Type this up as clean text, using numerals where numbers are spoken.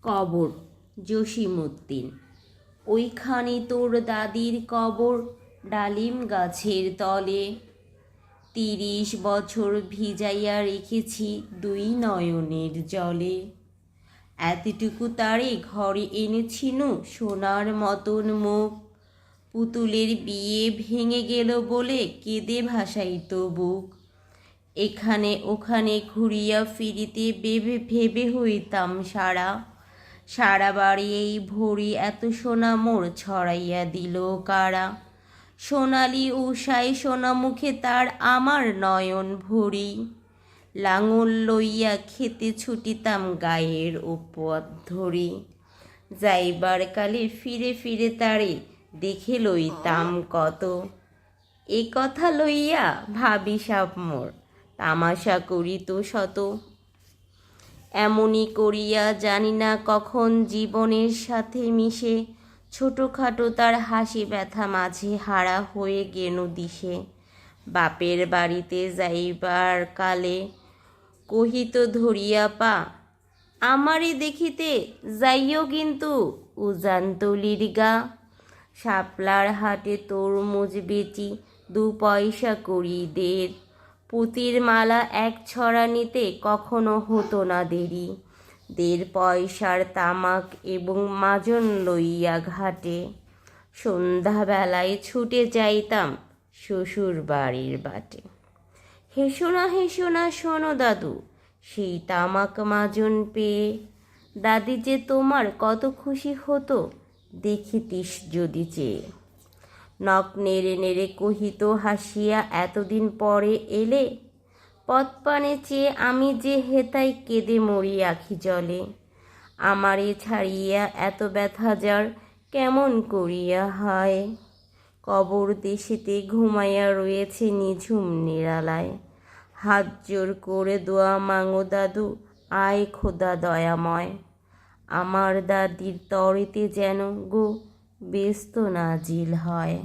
কবর জসিমউদ্দিন। ওইখানে তোর দাদির কবর, ডালিম গাছের তলে। ৩০ বছর ভিজাইয়া রেখেছি দুই নয়নের জলে। এতটুকু তারে ঘরে এনেছিনু সোনার মতন মুখ। পুতুলের বিয়ে ভেঙে গেল বলে কেঁদে ভাসাইত বুক। এখানে ওখানে ঘুরিয়া ফিরিতে ভেবে হইতাম সারা। সারা বাড়ি এই ভরি এত সোনা মোর ছড়াইয়া দিল কারা। সোনালি উষায় সোনামুখে তার আমার নয়ন ভরি। লাঙল লইয়া খেতে ছুটিতাম গায়ের উপর ধরি। যাইবার কালে ফিরে ফিরে তারে দেখে লইতাম কত। এ কথা লইয়া ভাবি সাপ মোর তামাশা করিত শত। এমনি করিয়া জানি না কখন জীবনের সাথে মিশে ছোটোখাটো তার হাসি ব্যথা মাঝে হারা হয়ে গেল দিশে। বাপের বাড়িতে যাইবার কালে কহিত ধরিয়া পা, আমারে দেখিতে যাইও কিন্তু উজানতলির গা। শাপলার হাটে তরমুজ বেচি ২ পয়সা করি দের। পুতির মালা ১ ছড়া নিতে কখনো হতো না দেরি। ১.৫ পয়সার তামাক এবং মাজন লইয়া ঘাটে সন্ধ্যাবেলায় ছুটে যাইতাম শ্বশুর বাড়ির বাটে। হেসো না শোনো দাদু, সেই তামাক মাজন পেয়ে। দাদি যে তোমার কত খুশি হতো দেখিতিস যদি চেয়ে। নখ নেড়ে নেড়ে কহিত হাসিয়া, এতদিন পরে এলে। পদপানে চেয়ে আমি যে হেতাই কেঁদে মরি আখি জলে। আমারে ছাড়িয়া এত ব্যথা যার কেমন করিয়া হয়। কবর দেশেতে ঘুমাইয়া রয়েছে নিঝুম নিরালায়। হাত জোর করে দোয়া মাঙো দাদু, আয় খোদা দয়াময়। আমার দাদির তরেতে যেন গো বেস্ত নাজিল হয়।